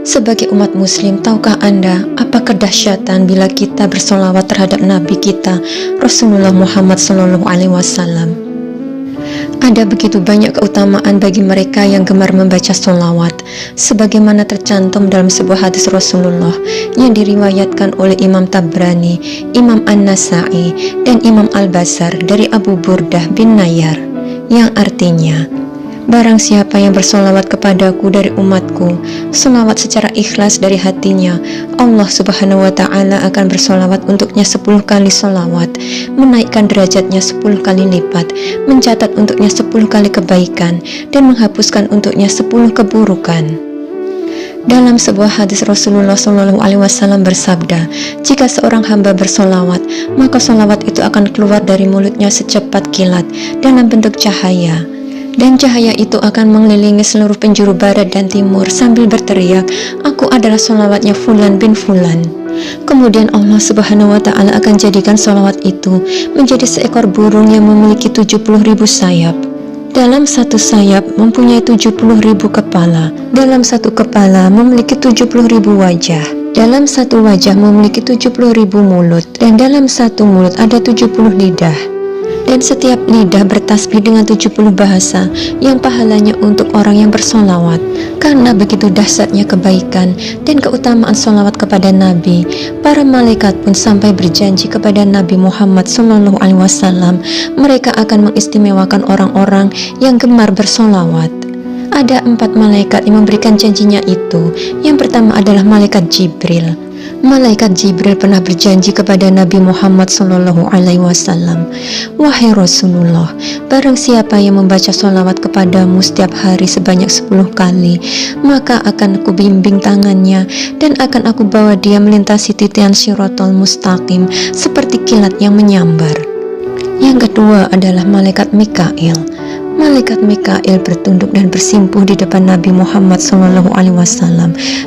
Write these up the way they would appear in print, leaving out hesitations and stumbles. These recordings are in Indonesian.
Sebagai umat muslim, tahukah Anda apa kedahsyatan bila kita bersolawat terhadap Nabi kita, Rasulullah Muhammad SAW? Ada begitu banyak keutamaan bagi mereka yang gemar membaca solawat, sebagaimana tercantum dalam sebuah hadis Rasulullah yang diriwayatkan oleh Imam Tabrani, Imam An-Nasai, dan Imam Al-Bazar dari Abu Burdah bin Nayar, yang artinya, barang siapa yang bersolawat kepadaku dari umatku, solawat secara ikhlas dari hatinya, Allah subhanahu wa ta'ala akan bersolawat untuknya 10 kali solawat, menaikkan derajatnya 10 kali lipat, mencatat untuknya 10 kali kebaikan, dan menghapuskan untuknya 10 keburukan. Dalam sebuah hadis Rasulullah SAW bersabda, jika seorang hamba bersolawat, maka solawat itu akan keluar dari mulutnya secepat kilat dalam bentuk cahaya. Dan cahaya itu akan mengelilingi seluruh penjuru barat dan timur sambil berteriak, aku adalah solawatnya Fulan bin Fulan. Kemudian Allah subhanahu wa ta'ala akan jadikan solawat itu menjadi seekor burung yang memiliki 70.000 sayap. Dalam satu sayap mempunyai 70.000 kepala. Dalam satu kepala memiliki 70.000 wajah. Dalam satu wajah memiliki 70.000 mulut. Dan dalam satu mulut ada 70 lidah. Dan setiap lidah bertasbih dengan 70 bahasa yang pahalanya untuk orang yang bersolawat. Karena begitu dahsyatnya kebaikan dan keutamaan solawat kepada Nabi, para malaikat pun sampai berjanji kepada Nabi Muhammad SAW, mereka akan mengistimewakan orang-orang yang gemar bersolawat. Ada 4 malaikat yang memberikan janjinya itu. Yang pertama adalah malaikat Jibril. Malaikat Jibril pernah berjanji kepada Nabi Muhammad SAW, wahai Rasulullah, barang siapa yang membaca sholawat kepadamu setiap hari sebanyak 10 kali, maka akan aku bimbing tangannya dan akan aku bawa dia melintasi titian Shiratal Mustaqim seperti kilat yang menyambar. Yang kedua adalah malaikat Mikail. Malaikat Mikail bertunduk dan bersimpuh di depan Nabi Muhammad SAW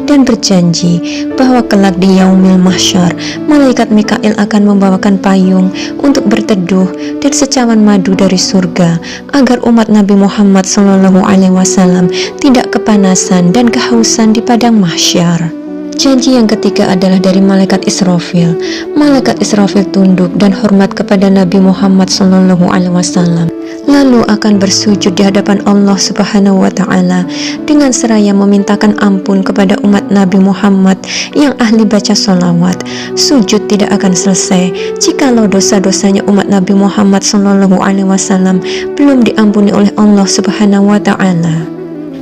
dan berjanji bahwa kelak di Yaumil Mahsyar, malaikat Mikail akan membawakan payung untuk berteduh dan secawan madu dari surga agar umat Nabi Muhammad SAW tidak kepanasan dan kehausan di padang mahsyar. Janji yang ketiga adalah dari malaikat Israfil. Malaikat Israfil tunduk dan hormat kepada Nabi Muhammad SAW, lalu akan bersujud di hadapan Allah Subhanahu wa ta'ala dengan seraya memintakan ampun kepada umat Nabi Muhammad yang ahli baca sholawat. Sujud tidak akan selesai jikalau dosa-dosanya umat Nabi Muhammad SAW belum diampuni oleh Allah Subhanahu wa ta'ala.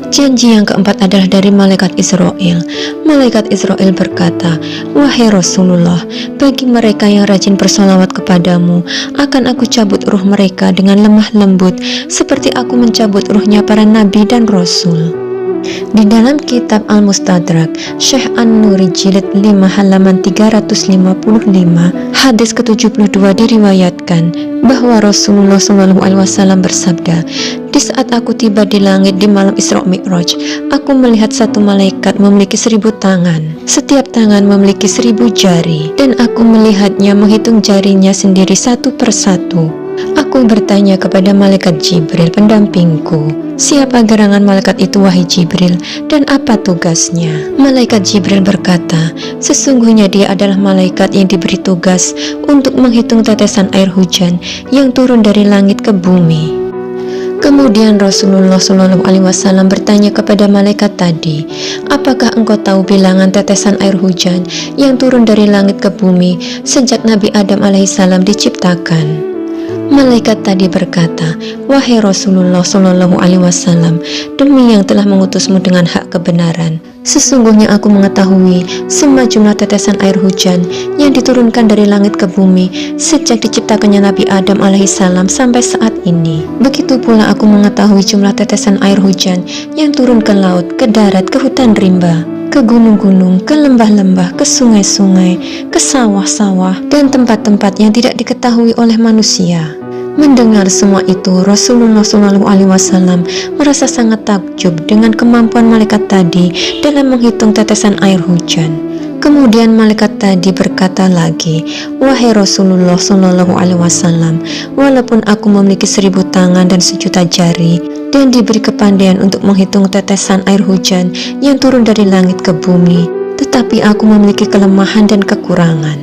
Janji yang keempat adalah dari malaikat Israel. Malaikat Israel berkata, wahai Rasulullah, bagi mereka yang rajin bersolawat kepadamu, akan aku cabut ruh mereka dengan lemah lembut seperti aku mencabut ruhnya para nabi dan rasul. Di dalam kitab Al-Mustadrak, Syekh An-Nuri jilid 5 halaman 355, hadis ke-72 diriwayatkan bahwa Rasulullah SAW bersabda, di saat aku tiba di langit di malam Isra Mi'raj, aku melihat satu malaikat memiliki 1000 tangan. Setiap tangan memiliki 1000 jari, dan aku melihatnya menghitung jarinya sendiri satu persatu. Aku bertanya kepada malaikat Jibril pendampingku, siapa gerangan malaikat itu wahai Jibril, dan apa tugasnya? Malaikat Jibril berkata, sesungguhnya dia adalah malaikat yang diberi tugas untuk menghitung tetesan air hujan yang turun dari langit ke bumi. Kemudian Rasulullah SAW bertanya kepada malaikat tadi, apakah engkau tahu bilangan tetesan air hujan yang turun dari langit ke bumi sejak Nabi Adam alaihissalam diciptakan? Malaikat tadi berkata, wahai Rasulullah SAW, demi yang telah mengutusmu dengan hak kebenaran, sesungguhnya aku mengetahui semua jumlah tetesan air hujan yang diturunkan dari langit ke bumi sejak diciptakannya Nabi Adam alaihissalam sampai saat ini. Begitu pula aku mengetahui jumlah tetesan air hujan yang turun ke laut, ke darat, ke hutan rimba, ke gunung-gunung, ke lembah-lembah, ke sungai-sungai, ke sawah-sawah, dan tempat-tempat yang tidak diketahui oleh manusia. Mendengar semua itu, Rasulullah SAW merasa sangat takjub dengan kemampuan malaikat tadi dalam menghitung tetesan air hujan. Kemudian malaikat tadi berkata lagi, wahai Rasulullah SAW, walaupun aku memiliki 1000 tangan dan 1.000.000 jari, dan diberi kepandaian untuk menghitung tetesan air hujan yang turun dari langit ke bumi. Tetapi aku memiliki kelemahan dan kekurangan.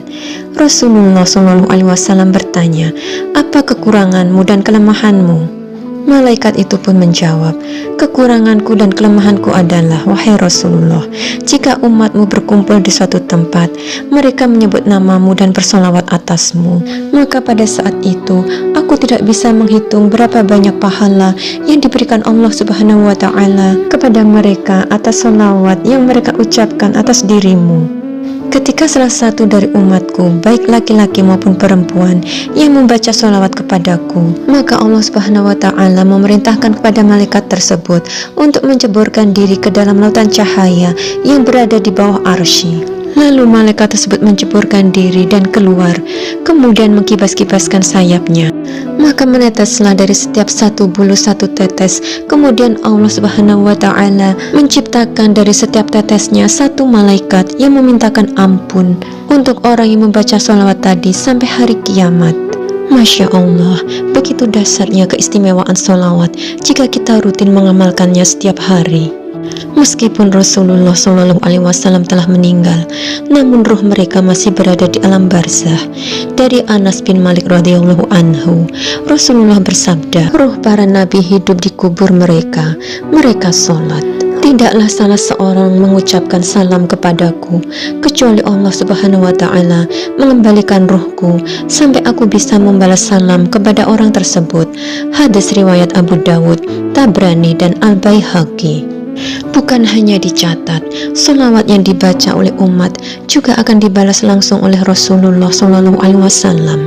Rasulullah SAW bertanya, apa kekuranganmu dan kelemahanmu? Malaikat itu pun menjawab, kekuranganku dan kelemahanku adalah, wahai Rasulullah, jika umatmu berkumpul di suatu tempat, mereka menyebut namamu dan bersolawat atasmu, maka pada saat itu aku tidak bisa menghitung berapa banyak pahala yang diberikan Allah Subhanahu wa Ta'ala kepada mereka atas solawat yang mereka ucapkan atas dirimu. Ketika salah satu dari umatku, baik laki-laki maupun perempuan, yang membaca sholawat kepadaku, maka Allah Subhanahu wa Ta'ala memerintahkan kepada malaikat tersebut untuk menceburkan diri ke dalam lautan cahaya yang berada di bawah arsy. Lalu malaikat tersebut menceburkan diri dan keluar, kemudian mengkibas-kibaskan sayapnya. Maka meneteslah dari setiap satu bulu satu tetes. Kemudian Allah Subhanahu wa Ta'ala menciptakan dari setiap tetesnya satu malaikat yang memintakan ampun untuk orang yang membaca sholawat tadi sampai hari kiamat. Masya Allah, begitu dahsyatnya keistimewaan sholawat jika kita rutin mengamalkannya setiap hari. Meskipun Rasulullah SAW telah meninggal, namun ruh mereka masih berada di alam barzah. Dari Anas bin Malik radhiyallahu anhu, Rasulullah bersabda, ruh para nabi hidup di kubur mereka, mereka sholat. Tidaklah salah seorang mengucapkan salam kepadaku, kecuali Allah Subhanahu wa Ta'ala mengembalikan ruhku sampai aku bisa membalas salam kepada orang tersebut. Hadis riwayat Abu Dawud, Tabrani, dan Al-Baihaqi. Bukan hanya dicatat, sholawat yang dibaca oleh umat juga akan dibalas langsung oleh Rasulullah SAW.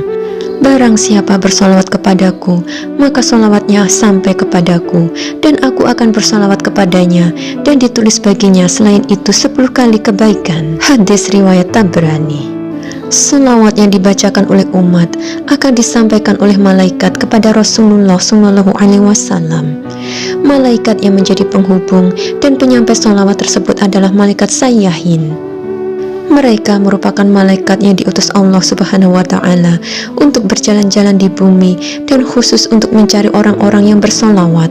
Barang siapa bersolawat kepadaku, maka solawatnya sampai kepadaku, dan aku akan bersolawat kepadanya, dan ditulis baginya selain itu 10 kali kebaikan. Hadis riwayat Tabrani. Selawat yang dibacakan oleh umat akan disampaikan oleh malaikat kepada Rasulullah SAW. Malaikat yang menjadi penghubung dan penyampai selawat tersebut adalah malaikat sayyahin. Mereka merupakan malaikat yang diutus Allah Subhanahu wa Ta'ala untuk berjalan-jalan di bumi dan khusus untuk mencari orang-orang yang bersolawat.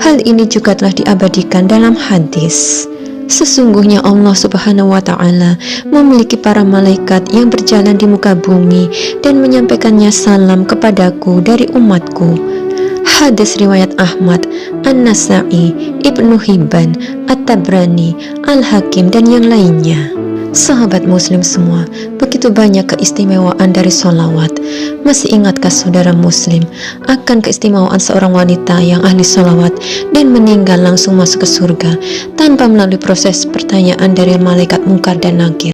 Hal ini juga telah diabadikan dalam hadis. Sesungguhnya Allah Subhanahu wa Ta'ala memiliki para malaikat yang berjalan di muka bumi dan menyampaikannya salam kepadaku dari umatku. Hadis riwayat Ahmad, An-Nasa'i, Ibnu Hibban, At-Tabrani, Al-Hakim, dan yang lainnya. Sahabat muslim semua, begitu banyak keistimewaan dari sholawat. Masih ingatkah saudara muslim akan keistimewaan seorang wanita yang ahli sholawat dan meninggal langsung masuk ke surga tanpa melalui proses pertanyaan dari malaikat mungkar dan nakir?